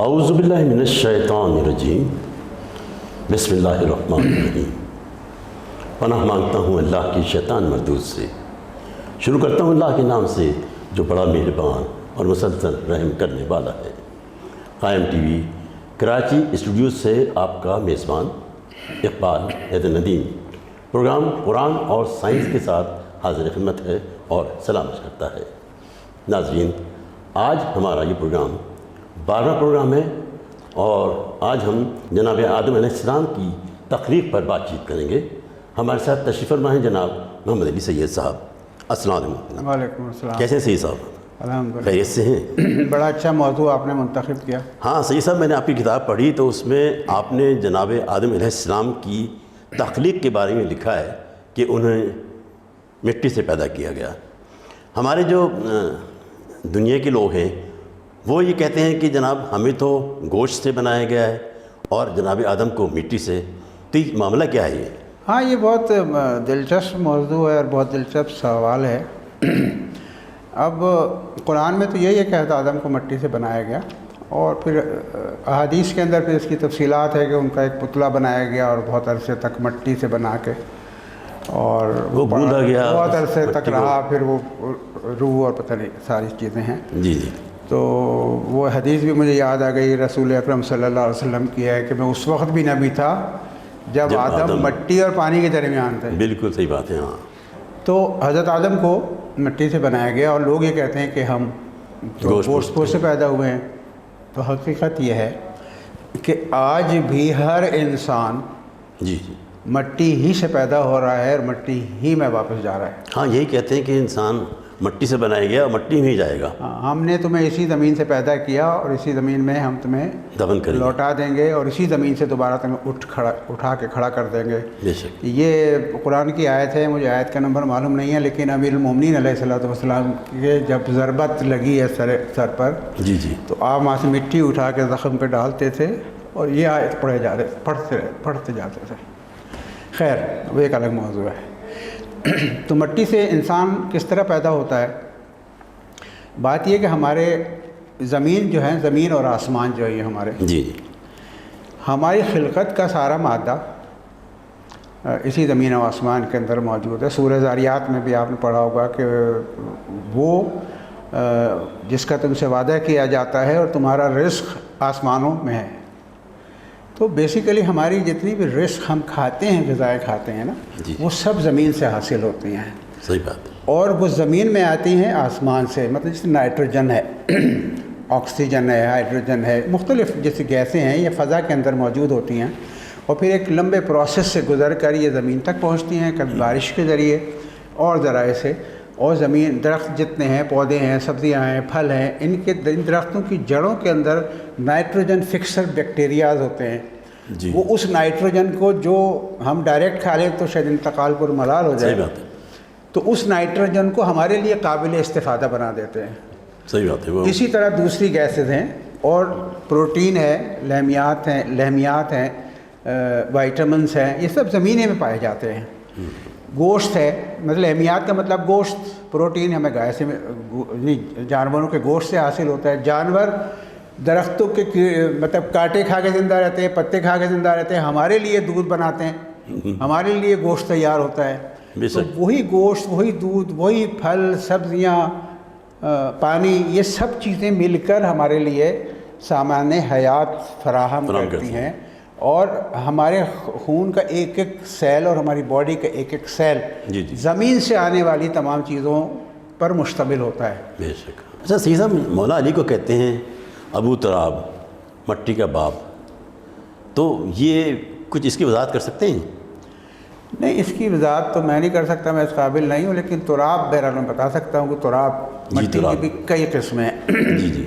اعوذ باللہ من الشیطان الرجیم، بسم اللہ الرحمن الرحیم۔ پناہ مانگتا ہوں اللہ کی شیطان مردود سے۔ شروع کرتا ہوں اللہ کے نام سے جو بڑا مہربان اور مسلسل رحم کرنے والا ہے۔ قائم ٹی وی کراچی اسٹوڈیو سے آپ کا میزبان اقبال حیدر ندیم پروگرام قرآن اور سائنس کے ساتھ حاضر خدمت ہے اور سلامت کرتا ہے۔ ناظرین، آج ہمارا یہ پروگرام 12واں پروگرام ہے اور آج ہم جناب آدم علیہ السلام کی تخلیق پر بات چیت کریں گے۔ ہمارے ساتھ تشریف فرما ہیں جناب محمد علی سید صاحب۔ السلام علیکم۔ وعلیکم السلام۔ کیسے ہیں سید صاحب؟ الحمدللہ، خیریت سے ہیں؟ بڑا اچھا موضوع آپ نے منتخب کیا۔ ہاں سید صاحب، میں نے آپ کی کتاب پڑھی تو اس میں آپ نے جناب آدم علیہ السلام کی تخلیق کے بارے میں لکھا ہے کہ انہیں مٹی سے پیدا کیا گیا۔ ہمارے جو دنیا کے لوگ ہیں وہ یہ کہتے ہیں کہ جناب ہمیں تو گوشت سے بنایا گیا ہے اور جناب آدم کو مٹی سے، تو یہ معاملہ کیا ہے یہ؟ ہاں، یہ بہت دلچسپ موضوع ہے اور بہت دلچسپ سوال ہے۔ اب قرآن میں تو یہی ہے کہ حضرت آدم کو مٹی سے بنایا گیا، اور پھر احادیث کے اندر پھر اس کی تفصیلات ہے کہ ان کا ایک پتلا بنایا گیا اور بہت عرصے تک مٹی سے بنا کے، اور وہ بولا گیا، بہت عرصے تک رہا، پھر وہ روح اور پتہ نہیں ساری چیزیں ہیں۔ جی جی۔ تو وہ حدیث بھی مجھے یاد آ گئی، رسول اکرم صلی اللہ علیہ وسلم کی ہے کہ میں اس وقت بھی نبی تھا جب آدم مٹی اور پانی کے درمیان تھے۔ بالکل صحیح بات ہے، ہاں۔ تو حضرت آدم کو مٹی سے بنایا گیا، اور لوگ یہ کہتے ہیں کہ ہم گوشت سے پیدا ہوئے ہیں۔ تو حقیقت یہ ہے کہ آج بھی ہر انسان جی جی مٹی ہی سے پیدا ہو رہا ہے اور مٹی ہی میں واپس جا رہا ہے۔ ہاں، یہی کہتے ہیں کہ انسان مٹی سے بنایا گیا اور مٹی میں ہی جائے گا۔ ہم نے تمہیں اسی زمین سے پیدا کیا اور اسی زمین میں ہم تمہیں دفن کریں گے، لوٹا دیں گے، اور اسی زمین سے دوبارہ تمہیں اٹھا کے کھڑا کر دیں گے۔ بے شک۔ یہ قرآن کی آیت ہے، مجھے آیت کا نمبر معلوم نہیں ہے، لیکن امیر المومنین علیہ الصلوۃ والسلام کے جب ضربت لگی ہے سر پر، جی جی، تو آپ وہاں سے مٹی اٹھا کے زخم پہ ڈالتے تھے اور یہ آیت پڑھتے جاتے تھے۔ خیر، وہ ایک الگ موضوع ہے۔ تو مٹی سے انسان کس طرح پیدا ہوتا ہے؟ بات یہ کہ ہمارے زمین جو ہے، زمین اور آسمان جو ہے، یہ ہمارے جی جی، ہماری خلقت کا سارا مادہ اسی زمین و آسمان کے اندر موجود ہے۔ سورہ ذاریات میں بھی آپ نے پڑھا ہوگا کہ وہ جس کا تم سے وعدہ کیا جاتا ہے اور تمہارا رزق آسمانوں میں ہے۔ تو بیسیکلی ہماری جتنی بھی رزق ہم کھاتے ہیں، غذائیں کھاتے ہیں نا، وہ سب زمین سے حاصل ہوتی ہیں۔ صحیح بات ہے۔ اور وہ زمین میں آتی ہیں آسمان سے، مطلب جیسے نائٹروجن ہے، آکسیجن ہے، ہائیڈروجن ہے، مختلف جیسے گیسیں ہیں، یہ فضا کے اندر موجود ہوتی ہیں، اور پھر ایک لمبے پروسیس سے گزر کر یہ زمین تک پہنچتی ہیں، کبھی بارش کے ذریعے اور ذرائع سے۔ اور زمین، درخت جتنے ہیں، پودے ہیں، سبزیاں ہیں، پھل ہیں، ان درختوں کی جڑوں کے اندر نائٹروجن فکسر بیکٹیریاز ہوتے ہیں۔ جی، وہ اس نائٹروجن کو جو ہم ڈائریکٹ کھا لیں تو شاید انتقال پر ملال ہو جائے، صحیح بات ہے، تو اس نائٹروجن کو ہمارے لیے قابل استفادہ بنا دیتے ہیں۔ صحیح بات ہے۔ وہ اسی طرح دوسری گیسز ہیں، اور پروٹین ہے، لحمیات ہیں، وائٹامنس ہیں، یہ سب زمینے میں پائے جاتے ہیں۔ گوشت ہے، مطلب لحمیات کا مطلب گوشت، پروٹین ہمیں گائے سے، جانوروں کے گوشت سے حاصل ہوتا ہے۔ جانور درختوں کے مطلب کانٹے کھا کے زندہ رہتے ہیں، پتے کھا کے زندہ رہتے ہیں، ہمارے لیے دودھ بناتے ہیں، ہمارے لیے گوشت تیار ہوتا ہے۔ تو وہی گوشت، وہی دودھ، وہی پھل، سبزیاں، پانی، یہ سب چیزیں مل کر ہمارے لیے سامان حیات فراہم کرتی ہیں، اور ہمارے خون کا ایک ایک سیل اور ہماری باڈی کا ایک ایک سیل زمین سے آنے والی تمام چیزوں پر مشتمل ہوتا ہے۔ بے شک۔ اچھا سید صاحب، مولا علی کو کہتے ہیں ابو تراب، مٹی کا باپ، تو یہ کچھ اس کی وضاحت کر سکتے ہیں؟ نہیں، اس کی وضاحت تو میں نہیں کر سکتا، میں اس قابل نہیں ہوں، لیکن تراب بہرحال میں بتا سکتا ہوں کہ تراب، مٹی کی بھی کئی قسمیں ہیں۔ جی جی۔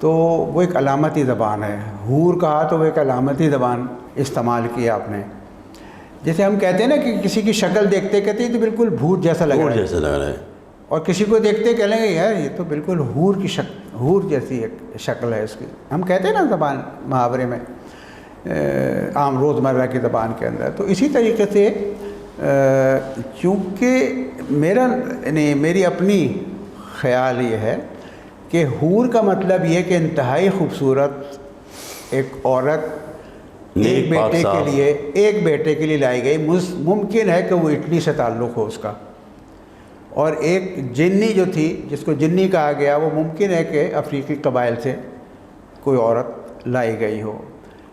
تو وہ ایک علامتی زبان ہے. حور کہا تو وہ ایک علامتی زبان استعمال کی آپ نے. جیسے ہم کہتے ہیں نا کہ کسی کی شکل دیکھتے کہتے ہیں تو بالکل بھوت جیسا لگ رہا ہے, جیسا لگ رہا ہے, اور کسی کو دیکھتے کہہ لیں گے یار یہ تو بالکل حور کی حور جیسی ایک شکل ہے اس کی. ہم کہتے ہیں نا زبان محاورے میں, عام روزمرہ کی زبان کے اندر. تو اسی طریقے سے چونکہ میری اپنی خیال یہ ہے کہ حور کا مطلب یہ کہ انتہائی خوبصورت ایک عورت ایک بیٹے کے لیے لائی گئی. ممکن ہے کہ وہ اٹلی سے تعلق ہو اس کا, اور ایک جنی جو تھی جس کو جنی کہا گیا وہ ممکن ہے کہ افریقی قبائل سے کوئی عورت لائی گئی ہو.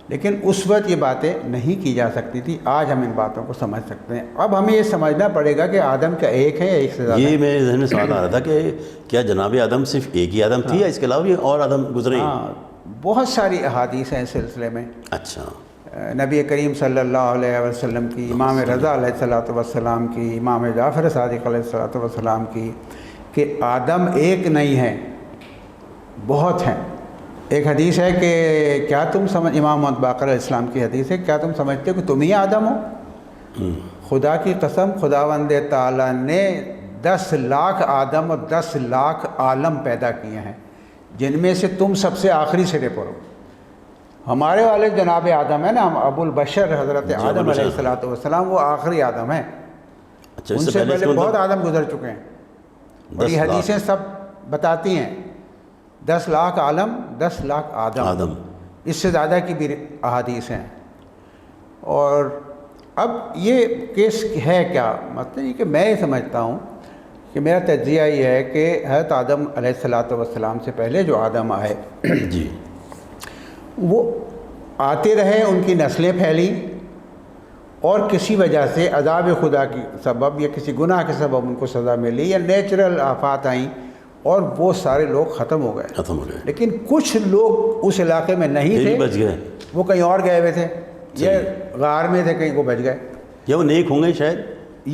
لیکن اس وقت یہ باتیں نہیں کی جا سکتی تھی. آج ہم ان باتوں کو سمجھ سکتے ہیں. اب ہمیں یہ سمجھنا پڑے گا کہ آدم کا ایک ہے یا ایک سے زیادہ. یہ میرے ذہن میں سوال آ رہا تھا کہ کیا جناب آدم صرف ایک ہی آدم تھی یا اس کے علاوہ بھی اور آدم گزرے؟ ہاں, بہت ساری احادیث ہیں اس سلسلے میں. اچھا. نبی کریم صلی اللہ علیہ وسلم کی, امام رضا علیہ الصلوۃ والسلام کی, امام جعفر صادق علیہ الصلوۃ والسلام کی, کہ آدم ایک نہیں ہے, بہت ہیں. ایک حدیث ہے کہ کیا تم امام محمد باقر علیہ السلام کی حدیث ہے, کیا تم سمجھتے ہو کہ تم ہی آدم ہو؟ خدا کی قسم, خداوند تعالیٰ نے 10 لاکھ آدم اور 10 لاکھ عالم پیدا کیے ہیں, جن میں سے تم سب سے آخری سرے پر ہو. ہمارے والے جناب آدم ہے نا, ابو البشر حضرت آدم علیہ الصلوۃ والسلام, وہ آخری آدم ہیں. ان سے پہلے بہت آدم گزر چکے ہیں, اور یہ حدیثیں سب بتاتی ہیں 10 لاکھ عالم 10 لاکھ آدم. اس سے زیادہ کی بھی احادیث ہیں. اور اب یہ کیس ہے کیا مطلب یہ کہ میں یہ سمجھتا ہوں کہ میرا تجزیہ یہ ہے کہ حضرت آدم علیہ الصلوۃ والسلام سے پہلے جو آدم آئے جی, وہ آتے رہے, ان کی نسلیں پھیلی, اور کسی وجہ سے عذاب خدا کی سبب یا کسی گناہ کے سبب ان کو سزا ملی یا نیچرل آفات آئیں, اور وہ سارے لوگ ختم ہو گئے. لیکن کچھ لوگ اس علاقے میں نہیں تھے, بچ گئے, وہ کہیں اور گئے ہوئے تھے, یا غار میں تھے کہیں, وہ بچ گئے, یا وہ نیک ہوں گے شاید,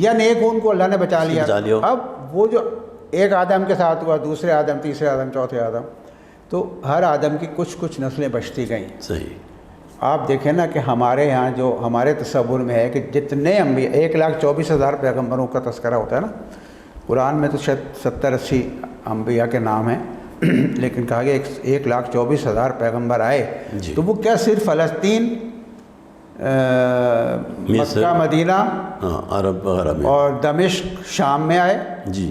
یا نیک ان کو اللہ نے بچا لیا. اب وہ جو ایک آدم کے ساتھ ہوا, دوسرے آدم, تیسرے آدم, چوتھے آدم, تو ہر آدم کی کچھ نسلیں بچتی گئیں. صحیح. آپ دیکھیں نا کہ ہمارے ہاں جو ہمارے تصور میں ہے کہ جتنے 1,24,000 پیغمبروں کا تذکرہ ہوتا ہے نا, قرآن میں تو شاید 70-80 انبیاء کے نام ہیں, لیکن کہا گیا 1,24,000 پیغمبر آئے. تو وہ کیا صرف فلسطین, مکہ, مدینہ, عرب وغیرہ میں, اور دمشق شام میں آئے,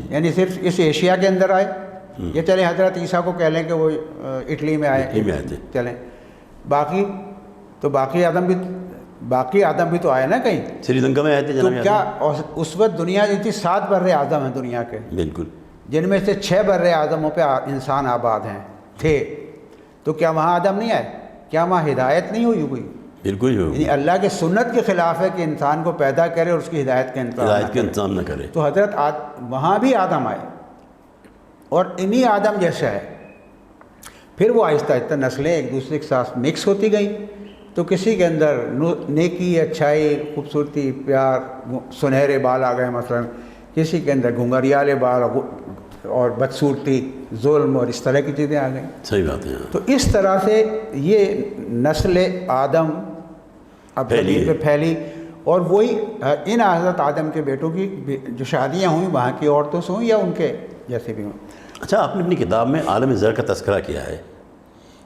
یعنی صرف اس ایشیا کے اندر آئے. یہ چلیں حضرت عیسیٰ کو کہہ لیں کہ وہ اٹلی میں آئے, چلیں. باقی آدم بھی تو آئے نا کہیں, سری لنکا میں آئے تھے. تو کیا اس وقت دنیا جو تھی 7 بر اعظم ہیں دنیا کے, بالکل, جن میں سے 6 بر اعظموں پہ انسان آباد ہیں تھے. تو کیا وہاں آدم نہیں آئے؟ کیا وہاں ہدایت نہیں ہوئی؟ بالکل. یعنی اللہ کے سنت کے خلاف ہے کہ انسان کو پیدا کرے اور اس کی ہدایت کا انتظام نہ کرے. تو حضرت وہاں بھی آدم آئے, اور انہی آدم جیسا ہے. پھر وہ آہستہ آہستہ نسلیں ایک دوسرے کے ساتھ مکس ہوتی گئیں. تو کسی کے اندر نیکی, اچھائی, خوبصورتی, پیار, سنہرے بال آ گئے مثلا, کسی کے اندر گھنگریالے بال اور بدصورتی, ظلم, اور اس طرح کی چیزیں آ گئیں. صحیح بات ہے. تو اس طرح سے یہ نسل آدم اب زمین پہ پھیلی, اور وہی ان حضرت آدم کے بیٹوں کی جو شادیاں ہوئیں وہاں کی عورتوں سے ہوں یا ان کے جیسے بھی ہوں. اچھا, آپ نے اپنی کتاب میں عالم زر کا تذکرہ کیا ہے.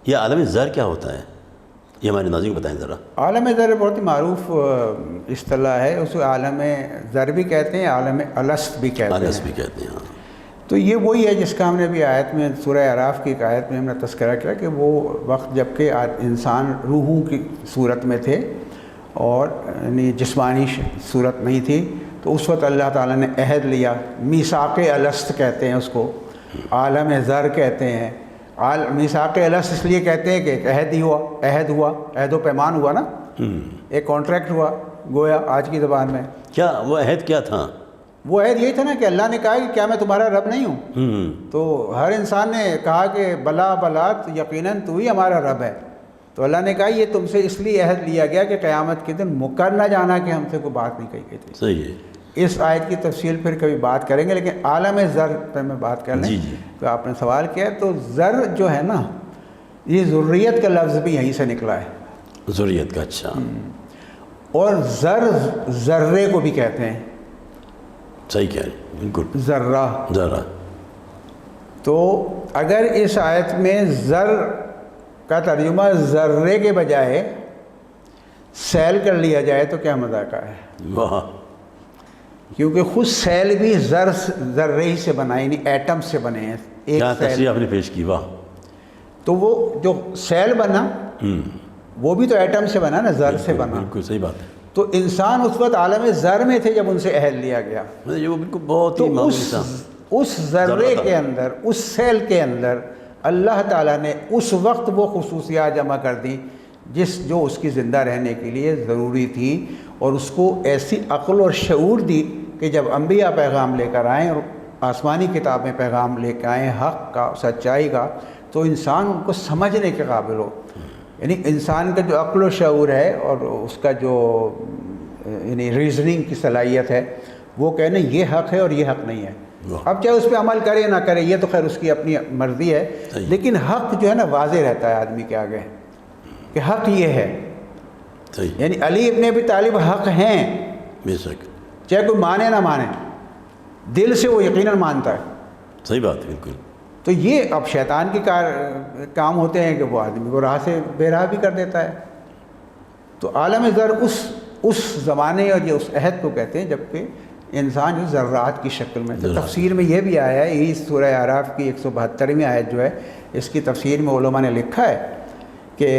یہ عالم زر کیا ہوتا ہے, یہ ہمارے ناظرین کو بتائیں ذرا. عالم زر بہت ہی معروف اصطلاح ہے. اس کو عالم زر بھی کہتے ہیں, عالم الست بھی کہتے ہیں. تو یہ وہی ہے جس کا ہم نے بھی آیت میں, سورہ اعراف کی ایک آیت میں ہم نے تذکرہ کیا کہ وہ وقت جب کہ انسان روحوں کی صورت میں تھے اور یعنی جسمانی صورت نہیں تھی, تو اس وقت اللہ تعالیٰ نے عہد لیا. میثاق الست کہتے ہیں اس کو, عالم زر کہتے ہیں. میثاق الست اس لیے کہتے ہیں کہ ایک عہد و پیمان ہوا نا, ایک کانٹریکٹ ہوا گویا آج کی زبان میں. کیا وہ عہد کیا تھا؟ وہ عہد یہی تھا نا کہ اللہ نے کہا کہ کیا میں تمہارا رب نہیں ہوں؟ تو ہر انسان نے کہا کہ بلا یقیناً تو ہی ہمارا رب ہے. تو اللہ نے کہا یہ تم سے اس لیے عہد لیا گیا کہ قیامت کے دن مکر نہ جانا کہ ہم سے کوئی بات نہیں کہی گئی تھی. صحیح ہے. اس آیت کی تفصیل پھر کبھی بات کریں گے, لیکن عالم زر پہ میں بات کر لیں. تو آپ نے سوال کیا, تو زر جو ہے نا یہ ذریت کا لفظ بھی یہیں سے نکلا ہے، ذریت کا، اچھا، اور ذرے کو بھی کہتے ہیں، صحیح کہہ رہے ہیں، بالکل، ذرہ۔ ذرا، تو اگر اس آیت میں زر کا ترجمہ ذرے کے بجائے سیل کر لیا جائے تو کیا مذاق ہے، واہ، کیونکہ خود سیل بھی ذرے ہی سے بنا، یعنی ایٹم سے بنے ہیں، ایک کیا سیل۔ تصریح آپ نے پیش کی، واہ، تو وہ جو سیل بنا وہ بھی تو ایٹم سے بنا نا، زر سے بنا۔ بالکل صحیح بات ہے، تو انسان اس وقت عالم زر میں تھے جب ان سے عہد لیا گیا، یہ وہ بالکل بہت ہی تو معمولی انسان، اس ذرے کے اندر، اس سیل کے اندر اللہ تعالیٰ نے اس وقت وہ خصوصیات جمع کر دی جو اس کی زندہ رہنے کے لیے ضروری تھی، اور اس کو ایسی عقل اور شعور دی کہ جب انبیاء پیغام لے کر آئیں اور آسمانی کتابیں پیغام لے کے آئیں حق کا، سچائی کا، تو انسان ان کو سمجھنے کے قابل ہو۔ یعنی انسان کا جو عقل و شعور ہے اور اس کا جو یعنی ریزننگ کی صلاحیت ہے، وہ کہنے یہ حق ہے اور یہ حق نہیں ہے۔ اب چاہے اس پہ عمل کرے نہ کرے، یہ تو خیر اس کی اپنی مرضی ہے، لیکن حق جو ہے نا واضح رہتا ہے آدمی کے آگے کہ حق یہ ہے۔ صحیح، یعنی علی ابن ابی طالب حق ہیں، بے شک، چاہے کوئی مانے نہ مانے، دل سے وہ یقیناً مانتا ہے۔ صحیح بات ہے، بالکل، تو یہ اب شیطان کے کام ہوتے ہیں کہ وہ آدمی کو راہ سے بے راہ بھی کر دیتا ہے۔ تو عالم ذر اس زمانے اور یہ اس عہد کو کہتے ہیں جبکہ انسان جو ذرات کی شکل میں تھا۔ تفسیر میں یہ بھی آیا ہے، یہی سورہ اعراف کی 172ویں آیت جو ہے، اس کی تفسیر میں علماء نے لکھا ہے کہ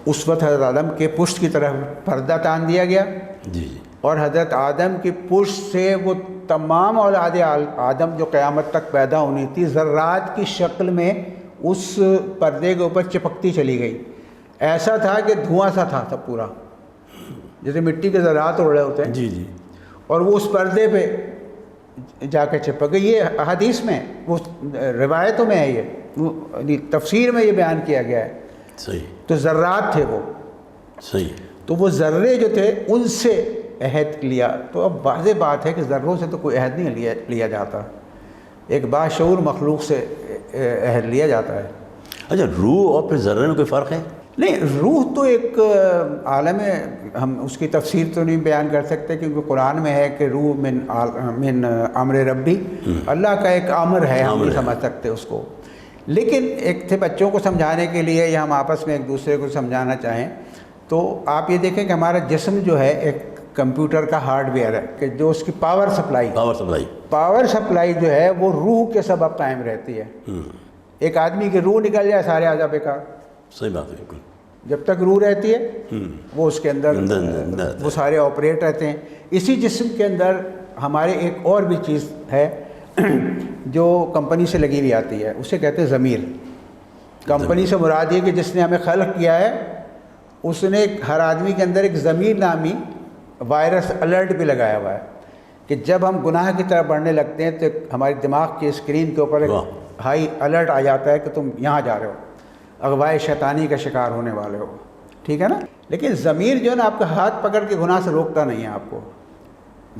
اس وقت حضرت آدم کے پشت کی طرف پردہ تان دیا گیا، جی جی، اور حضرت آدم کی پشت سے وہ تمام اولاد آدم جو قیامت تک پیدا ہونی تھی ذرات کی شکل میں اس پردے کے اوپر چپکتی چلی گئی۔ ایسا تھا کہ دھواں سا تھا سب پورا، جیسے مٹی کے ذرات اڑ رہے ہوتے ہیں، جی جی، اور وہ اس پردے پہ جا کے چپک گئی۔ یہ حدیث میں، وہ روایتوں میں ہے، یہ تفسیر میں یہ بیان کیا گیا ہے۔ صحیح، تو ذرات تھے وہ، صحیح، تو وہ ذرے جو تھے ان سے عہد لیا۔ تو اب واضح بات ہے کہ ذروں سے تو کوئی عہد نہیں لیا جاتا، ایک باشعور مخلوق سے عہد لیا جاتا ہے۔ اچھا، روح اور پھر ذرے میں کوئی فرق ہے؟ نہیں، روح تو ایک عالم ہے، ہم اس کی تفسیر تو نہیں بیان کر سکتے کیونکہ قرآن میں ہے کہ روح من امر ربی، اللہ کا ایک امر ہے، ہم نہیں سمجھ سکتے اس کو۔ لیکن ایک تھے بچوں کو سمجھانے کے لیے یا ہم آپس میں ایک دوسرے کو سمجھانا چاہیں تو آپ یہ دیکھیں کہ ہمارا جسم جو ہے ایک کمپیوٹر کا ہارڈ ویئر ہے کہ جو اس کی پاور سپلائی جو ہے وہ روح کے سبب قائم رہتی ہے۔ ایک آدمی کی روح نکل جائے سارے اعضاء بیکار۔ صحیح بات ہے، بالکل، جب تک روح رہتی ہے وہ اس کے اندر وہ سارے آپریٹ رہتے ہیں۔ اسی جسم کے اندر ہمارے ایک اور بھی چیز ہے جو کمپنی سے لگی ہوئی آتی ہے، اسے کہتے ہیں ضمیر۔ کمپنی سے مراد یہ کہ جس نے ہمیں خلق کیا ہے اس نے ہر آدمی کے اندر ایک ضمیر نامی وائرس الرٹ بھی لگایا ہوا ہے کہ جب ہم گناہ کی طرف بڑھنے لگتے ہیں تو ہماری دماغ کی اسکرین کے اوپر ایک ہائی الرٹ آ جاتا ہے کہ تم یہاں جا رہے ہو، اغوائے شیطانی کا شکار ہونے والے ہو، ٹھیک ہے نا۔ لیکن ضمیر جو ہے نا آپ کا ہاتھ پکڑ کے گناہ سے روکتا نہیں ہے، آپ کو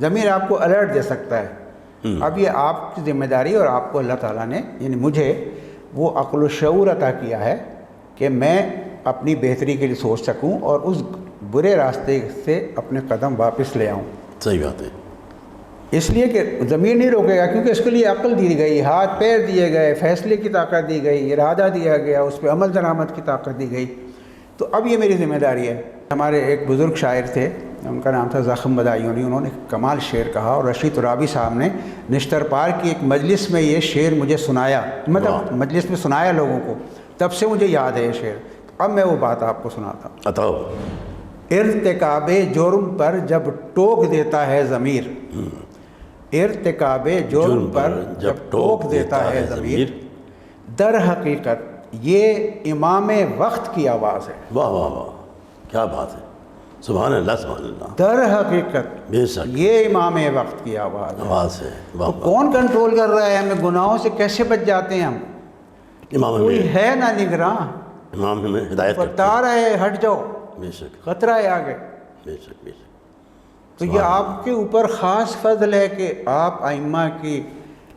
ضمیر آپ کو الرٹ دے سکتا ہے۔ اب یہ آپ کی ذمہ داری، اور آپ کو اللہ تعالیٰ نے یعنی مجھے وہ عقل و شعور عطا کیا ہے کہ میں اپنی بہتری کے لیے سوچ سکوں اور اس برے راستے سے اپنے قدم واپس لے آؤں۔ صحیح بات ہے، اس لیے کہ ضمیر نہیں روکے گا کیونکہ اس کے لیے عقل دی گئی، ہاتھ پیر دیے گئے، فیصلے کی طاقت دی گئی، ارادہ دیا گیا، اس پہ عمل درآمد کی طاقت دی گئی۔ تو اب یہ میری ذمہ داری ہے۔ ہمارے ایک بزرگ شاعر تھے، ان کا نام تھا زخم بدایونی، انہوں نے کمال شعر کہا، اور رشید ترابی صاحب نے نشتر پارک کی ایک مجلس میں یہ شعر مجھے سنایا، مطلب مجلس میں سنایا لوگوں کو، تب سے مجھے یاد ہے یہ شعر۔ اب میں وہ بات آپ کو سناتا ہوں۔ بتاؤ۔ ارتکاب جرم پر جب ٹوک دیتا ہے ضمیر، ارتکاب جرم پر جب ٹوک دیتا ہے ضمیر، در حقیقت یہ امام وقت کی آواز ہے۔ واہ واہ واہ، کیا بات ہے، سبحان اللہ سبحان اللہ۔ در حقیقت بے شک یہ امام وقت کی آواز ہے۔ آواز ہے، واہ تو واہ۔ کون کنٹرول کر رہا ہے ہمیں؟ گناہوں سے کیسے بچ جاتے ہیں ہم؟ امام کوئی ہمیں، ہے نہ نگراں، امام ہمیں ہدایت کرتے بتا رہے ہے ہٹ جاؤ، ہیں۔ بے شک، خطرہ ہے آگے۔ بے شک، بے شک۔ تو یہ آپ کے اوپر خاص فضل ہے کہ آپ ائمہ کی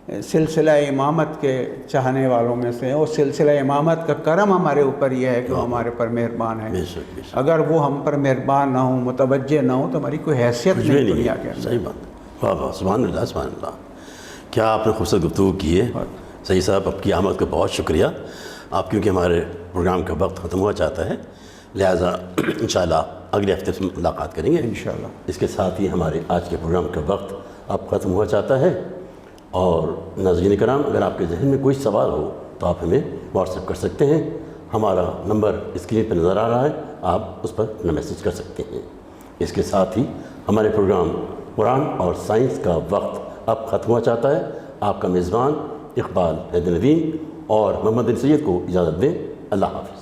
سلسلہ امامت کے چاہنے والوں میں سے ہیں، اور سلسلہ امامت کا کرم ہمارے اوپر یہ ہے کہ وہ ہمارے پر مہربان ہے۔ بے شک بے شک، اگر وہ ہم پر مہربان نہ ہوں، متوجہ نہ ہوں، تو ہماری کوئی حیثیت کچھ بھی نہیں نہیں دنیا ہے، کے اندر۔ صحیح بات، واہ واہ، سبحان اللہ سبحان اللہ، کیا آپ نے خوبصورت گفتگو کی ہے سید صاحب، آپ کی آمد کا بہت شکریہ۔ آپ کیونکہ ہمارے پروگرام کا وقت ختم ہوا چاہتا ہے، لہٰذا انشاءاللہ اگلے ہفتے سے ملاقات کریں گے انشاءاللہ۔ اس کے ساتھ ہی ہمارے آج کے پروگرام کا وقت اب ختم ہوا چاہتا ہے۔ اور ناظرین کرام، اگر آپ کے ذہن میں کوئی سوال ہو تو آپ ہمیں واٹس ایپ کر سکتے ہیں، ہمارا نمبر اسکرین پہ نظر آ رہا ہے، آپ اس پر اپنا میسیج کر سکتے ہیں۔ اس کے ساتھ ہی ہمارے پروگرام قرآن اور سائنس کا وقت اب ختم ہوا چاہتا ہے۔ آپ کا میزبان اقبال حیدر ندیم اور محمد بن سید کو اجازت دیں، اللہ حافظ۔